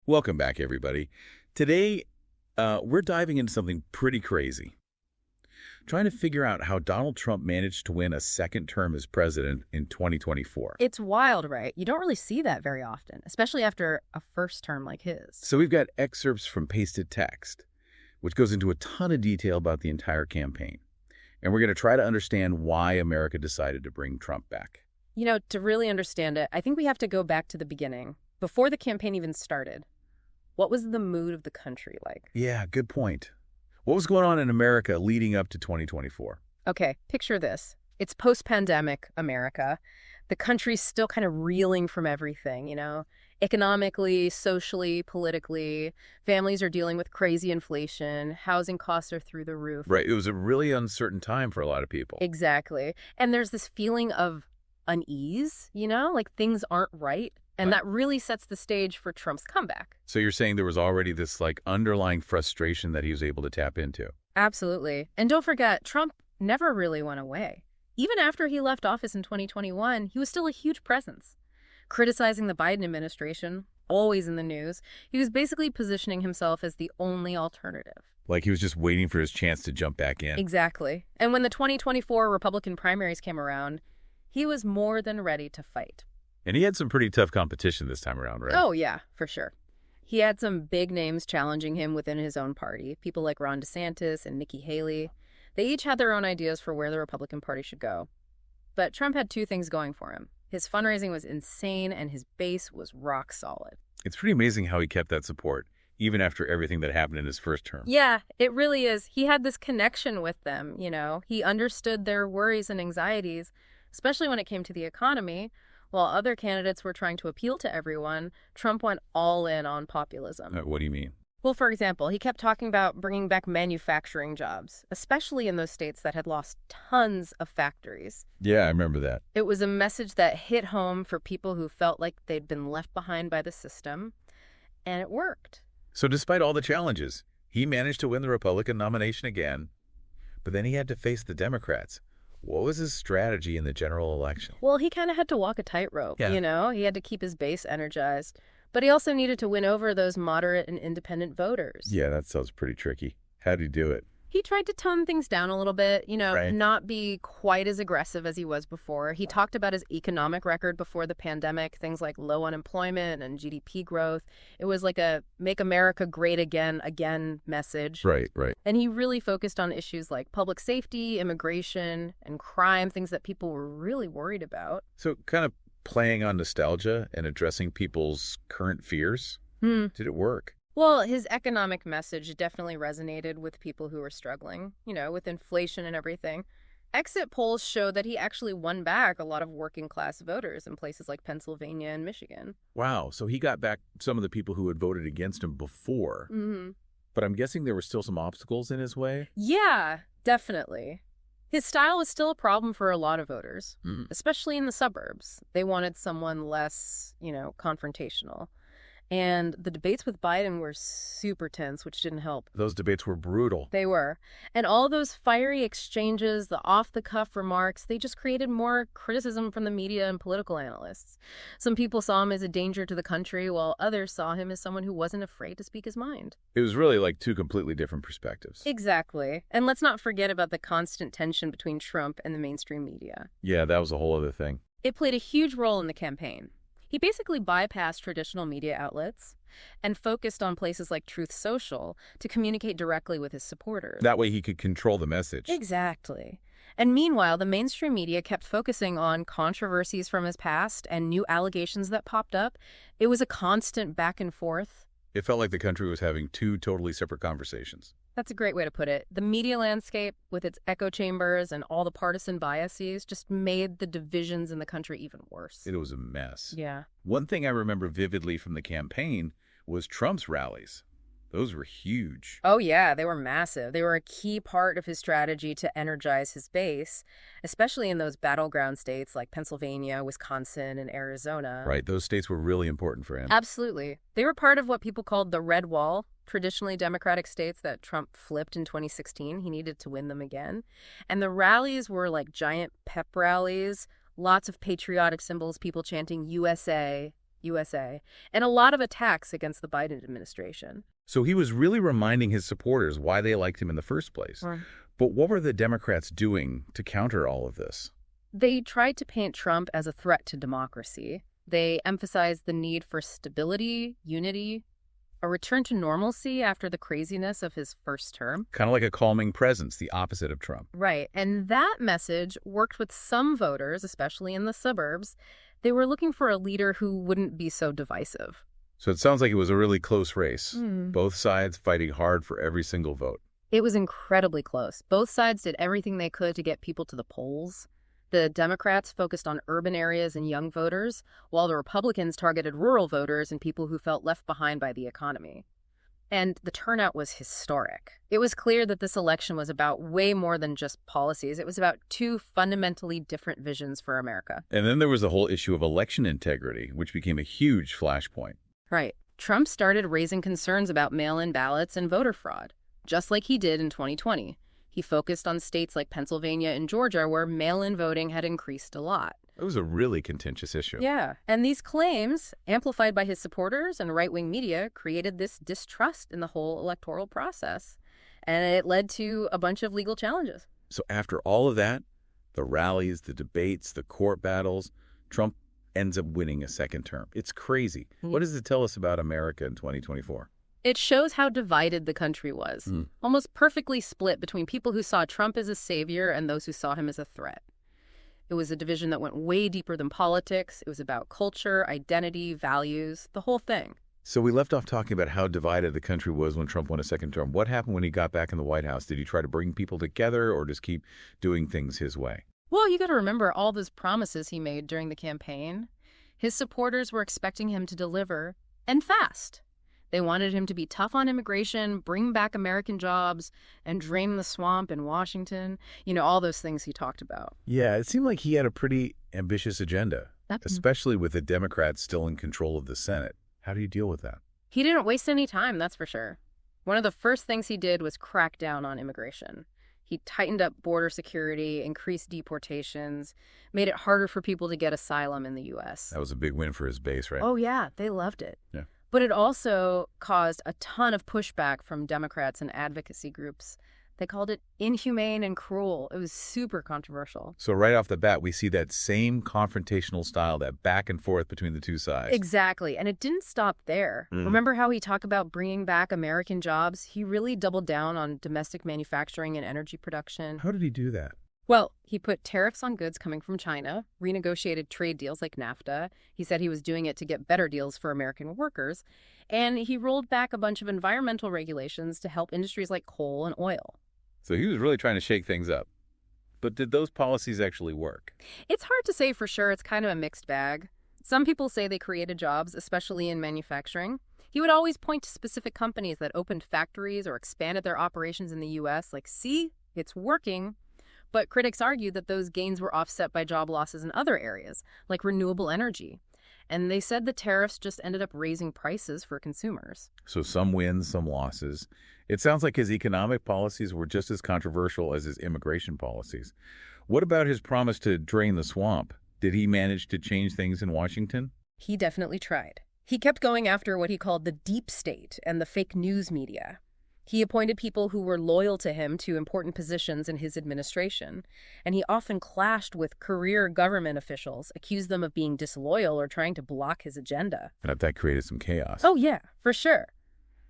Welcome back, everybody. Today, we're diving into something pretty crazy. Trying to figure out how Donald Trump managed to win a second term as president in 2024. It's wild, right? You don't really see that very often, especially after a first term like his. So we've got excerpts from pasted text, which goes into a ton of detail about the entire campaign. And we're going to try to understand why America decided to bring Trump back. You know, to really understand it, I think we have to go back to the beginning, before the campaign even started. What was the mood of the country like? Yeah, good point. What was going on in America leading up to 2024? Okay, picture this. It's post-pandemic America. The country's still kind of reeling from everything, economically, socially, politically. Families are dealing with crazy inflation. Housing costs are through the roof. Right. It was a really uncertain time for a lot of people. Exactly. And there's this feeling of unease, like things aren't right. And that really sets the stage for Trump's comeback. So you're saying there was already this underlying frustration that he was able to tap into? Absolutely. And don't forget, Trump never really went away. Even after he left office in 2021, he was still a huge presence. Criticizing the Biden administration, always in the news, he was basically positioning himself as the only alternative. Like he was just waiting for his chance to jump back in? Exactly. And when the 2024 Republican primaries came around, he was more than ready to fight. And he had some pretty tough competition this time around, right? Oh, yeah, for sure. He had some big names challenging him within his own party, people like Ron DeSantis and Nikki Haley. They each had their own ideas for where the Republican Party should go. But Trump had two things going for him. His fundraising was insane, and his base was rock solid. It's pretty amazing how he kept that support, even after everything that happened in his first term. Yeah, it really is. He had this connection with them, He understood their worries and anxieties, especially when it came to the economy. While other candidates were trying to appeal to everyone, Trump went all in on populism. What do you mean? Well, for example, he kept talking about bringing back manufacturing jobs, especially in those states that had lost tons of factories. Yeah, I remember that. It was a message that hit home for people who felt like they'd been left behind by the system, and it worked. So despite all the challenges, he managed to win the Republican nomination again, but then he had to face the Democrats. What was his strategy in the general election? Well, he kind of had to walk a tightrope, He had to keep his base energized. But he also needed to win over those moderate and independent voters. Yeah, that sounds pretty tricky. How'd he do it? He tried to tone things down a little bit, Right. Not be quite as aggressive as he was before. He talked about his economic record before the pandemic, things like low unemployment and GDP growth. It was like a make America great again message. Right. And he really focused on issues like public safety, immigration, and crime, things that people were really worried about. So kind of playing on nostalgia and addressing people's current fears? Did it work? Well, his economic message definitely resonated with people who were struggling, with inflation and everything. Exit polls show that he actually won back a lot of working class voters in places like Pennsylvania and Michigan. Wow, so he got back some of the people who had voted against him before. Mm-hmm. But I'm guessing there were still some obstacles in his way? Yeah, definitely. His style was still a problem for a lot of voters, especially in the suburbs. They wanted someone less, confrontational. And the debates with Biden were super tense, which didn't help. Those debates were brutal. They were. And all those fiery exchanges, the off-the-cuff remarks, they just created more criticism from the media and political analysts. Some people saw him as a danger to the country, while others saw him as someone who wasn't afraid to speak his mind. It was really like two completely different perspectives. Exactly. And let's not forget about the constant tension between Trump and the mainstream media. Yeah, that was a whole other thing. It played a huge role in the campaign. He basically bypassed traditional media outlets and focused on places like Truth Social to communicate directly with his supporters. That way he could control the message. Exactly. And meanwhile, the mainstream media kept focusing on controversies from his past and new allegations that popped up. It was a constant back and forth. It felt like the country was having two totally separate conversations. That's a great way to put it. The media landscape, with its echo chambers and all the partisan biases, just made the divisions in the country even worse. It was a mess. Yeah. One thing I remember vividly from the campaign was Trump's rallies. Those were huge. Oh, yeah, they were massive. They were a key part of his strategy to energize his base, especially in those battleground states like Pennsylvania, Wisconsin, and Arizona. Right, those states were really important for him. Absolutely. They were part of what people called the Red Wall, traditionally Democratic states that Trump flipped in 2016. He needed to win them again. And the rallies were like giant pep rallies, lots of patriotic symbols, people chanting USA, USA, and a lot of attacks against the Biden administration. So he was really reminding his supporters why they liked him in the first place. Right. But what were the Democrats doing to counter all of this? They tried to paint Trump as a threat to democracy. They emphasized the need for stability, unity, a return to normalcy after the craziness of his first term. Kind of like a calming presence, the opposite of Trump. Right. And that message worked with some voters, especially in the suburbs. They were looking for a leader who wouldn't be so divisive. So it sounds like it was a really close race. Both sides fighting hard for every single vote. It was incredibly close. Both sides did everything they could to get people to the polls. The Democrats focused on urban areas and young voters, while the Republicans targeted rural voters and people who felt left behind by the economy. And the turnout was historic. It was clear that this election was about way more than just policies. It was about two fundamentally different visions for America. And then there was the whole issue of election integrity, which became a huge flashpoint. Right. Trump started raising concerns about mail-in ballots and voter fraud, just like he did in 2020. He focused on states like Pennsylvania and Georgia, where mail-in voting had increased a lot. It was a really contentious issue. Yeah, and these claims, amplified by his supporters and right-wing media, created this distrust in the whole electoral process. And it led to a bunch of legal challenges. So after all of that, the rallies, the debates, the court battles, Trump ends up winning a second term. It's crazy. What does it tell us about America in 2024? It shows how divided the country was, almost perfectly split between people who saw Trump as a savior and those who saw him as a threat. It was a division that went way deeper than politics. It was about culture, identity, values, the whole thing. So we left off talking about how divided the country was when Trump won a second term. What happened when he got back in the White House? Did he try to bring people together or just keep doing things his way? Well, you got to remember all those promises he made during the campaign. His supporters were expecting him to deliver, and fast. They wanted him to be tough on immigration, bring back American jobs, and drain the swamp in Washington. You know, all those things he talked about. Yeah, it seemed like he had a pretty ambitious agenda, especially with the Democrats still in control of the Senate. How do you deal with that? He didn't waste any time, that's for sure. One of the first things he did was crack down on immigration. He tightened up border security, increased deportations, made it harder for people to get asylum in the U.S. That was a big win for his base, right? Oh, yeah, they loved it. Yeah. But it also caused a ton of pushback from Democrats and advocacy groups. They called it inhumane and cruel. It was super controversial. So right off the bat, we see that same confrontational style, that back and forth between the two sides. Exactly. And it didn't stop there. Remember how he talked about bringing back American jobs? He really doubled down on domestic manufacturing and energy production. How did he do that? Well, he put tariffs on goods coming from China, renegotiated trade deals like NAFTA. He said he was doing it to get better deals for American workers. And he rolled back a bunch of environmental regulations to help industries like coal and oil. So he was really trying to shake things up. But did those policies actually work? It's hard to say for sure. It's kind of a mixed bag. Some people say they created jobs, especially in manufacturing. He would always point to specific companies that opened factories or expanded their operations in the U.S. Like, see, it's working. But critics argue that those gains were offset by job losses in other areas, like renewable energy. And they said the tariffs just ended up raising prices for consumers. So some wins, some losses. It sounds like his economic policies were just as controversial as his immigration policies. What about his promise to drain the swamp? Did he manage to change things in Washington? He definitely tried. He kept going after what he called the deep state and the fake news media. He appointed people who were loyal to him to important positions in his administration, and he often clashed with career government officials, accused them of being disloyal or trying to block his agenda. And that created some chaos. Oh, yeah, for sure.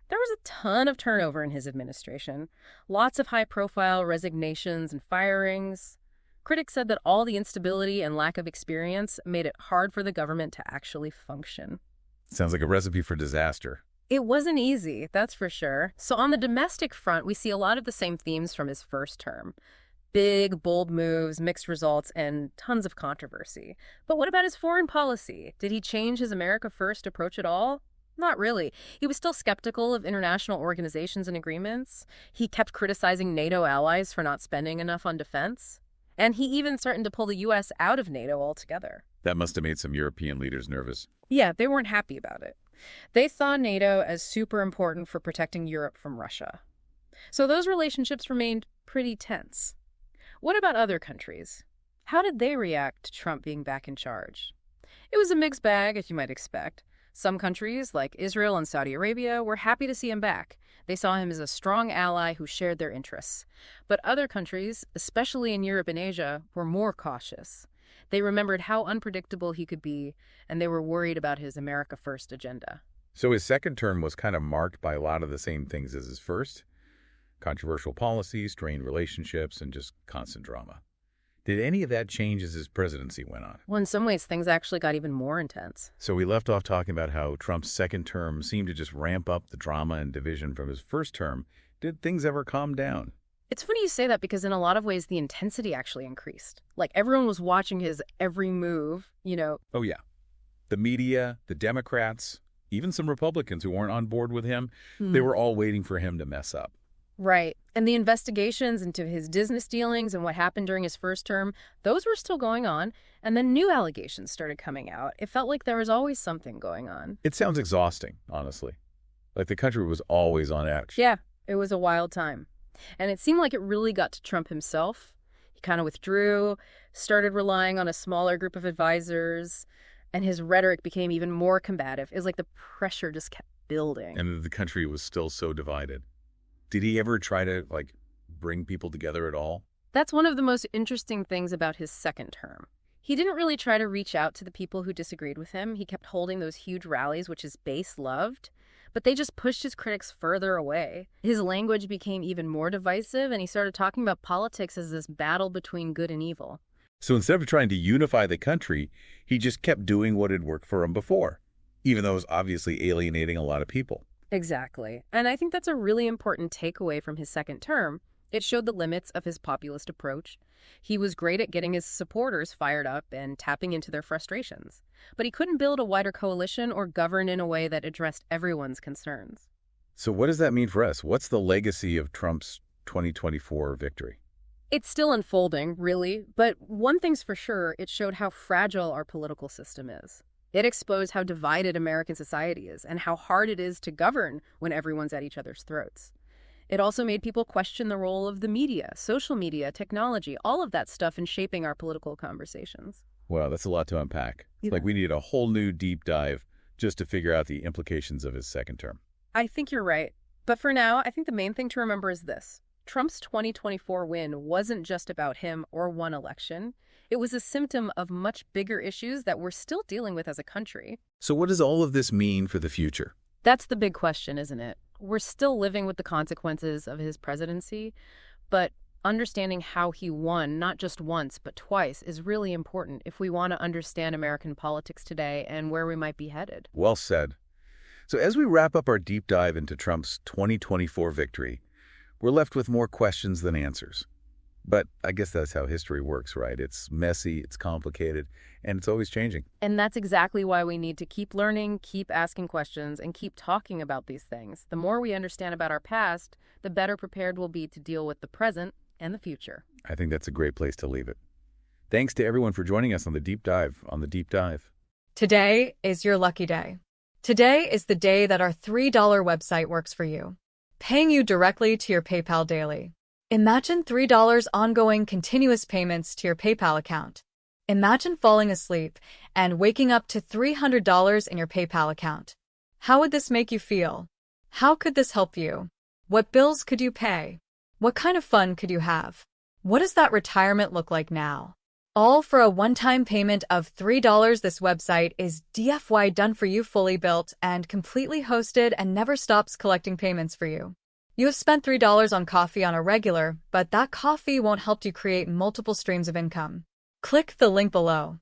There was a ton of turnover in his administration, lots of high-profile resignations and firings. Critics said that all the instability and lack of experience made it hard for the government to actually function. Sounds like a recipe for disaster. It wasn't easy, that's for sure. So on the domestic front, we see a lot of the same themes from his first term. Big, bold moves, mixed results, and tons of controversy. But what about his foreign policy? Did he change his America First approach at all? Not really. He was still skeptical of international organizations and agreements. He kept criticizing NATO allies for not spending enough on defense. And he even threatened to pull the U.S. out of NATO altogether. That must have made some European leaders nervous. Yeah, they weren't happy about it. They saw NATO as super important for protecting Europe from Russia. So those relationships remained pretty tense. What about other countries? How did they react to Trump being back in charge? It was a mixed bag, as you might expect. Some countries, like Israel and Saudi Arabia, were happy to see him back. They saw him as a strong ally who shared their interests. But other countries, especially in Europe and Asia, were more cautious. They remembered how unpredictable he could be, and they were worried about his America First agenda. So his second term was kind of marked by a lot of the same things as his first. Controversial policies, strained relationships, and just constant drama. Did any of that change as his presidency went on? Well, in some ways, things actually got even more intense. So we left off talking about how Trump's second term seemed to just ramp up the drama and division from his first term. Did things ever calm down? It's funny you say that because in a lot of ways, the intensity actually increased. Like, everyone was watching his every move, Oh, yeah. The media, the Democrats, even some Republicans who weren't on board with him, they were all waiting for him to mess up. Right. And the investigations into his business dealings and what happened during his first term, those were still going on. And then new allegations started coming out. It felt like there was always something going on. It sounds exhausting, honestly. Like the country was always on edge. Yeah, it was a wild time. And it seemed like it really got to Trump himself. He kind of withdrew, started relying on a smaller group of advisors, and his rhetoric became even more combative. It was like the pressure just kept building. And the country was still so divided. Did he ever try to, bring people together at all? That's one of the most interesting things about his second term. He didn't really try to reach out to the people who disagreed with him. He kept holding those huge rallies, which his base loved, but they just pushed his critics further away. His language became even more divisive, and he started talking about politics as this battle between good and evil. So instead of trying to unify the country, he just kept doing what had worked for him before, even though it was obviously alienating a lot of people. Exactly. And I think that's a really important takeaway from his second term. It showed the limits of his populist approach. He was great at getting his supporters fired up and tapping into their frustrations. But he couldn't build a wider coalition or govern in a way that addressed everyone's concerns. So what does that mean for us? What's the legacy of Trump's 2024 victory? It's still unfolding, really. But one thing's for sure, it showed how fragile our political system is. It exposed how divided American society is and how hard it is to govern when everyone's at each other's throats. It also made people question the role of the media, social media, technology, all of that stuff in shaping our political conversations. Wow, that's a lot to unpack. Yeah. Like we need a whole new deep dive just to figure out the implications of his second term. I think you're right. But for now, I think the main thing to remember is this. Trump's 2024 win wasn't just about him or one election. It was a symptom of much bigger issues that we're still dealing with as a country. So what does all of this mean for the future? That's the big question, isn't it? We're still living with the consequences of his presidency, but understanding how he won, not just once, but twice, is really important if we want to understand American politics today and where we might be headed. Well said. So as we wrap up our deep dive into Trump's 2024 victory, we're left with more questions than answers. But I guess that's how history works, right? It's messy, it's complicated, and it's always changing. And that's exactly why we need to keep learning, keep asking questions, and keep talking about these things. The more we understand about our past, the better prepared we'll be to deal with the present and the future. I think that's a great place to leave it. Thanks to everyone for joining us on the Deep Dive. Today is your lucky day. Today is the day that our $3 website works for you, paying you directly to your PayPal daily. Imagine $3 ongoing continuous payments to your PayPal account. Imagine falling asleep and waking up to $300 in your PayPal account. How would this make you feel? How could this help you? What bills could you pay? What kind of fun could you have? What does that retirement look like now? All for a one-time payment of $3. This website is DFY done for you, fully built and completely hosted, and never stops collecting payments for you. You have spent $3 on coffee on a regular, but that coffee won't help you create multiple streams of income. Click the link below.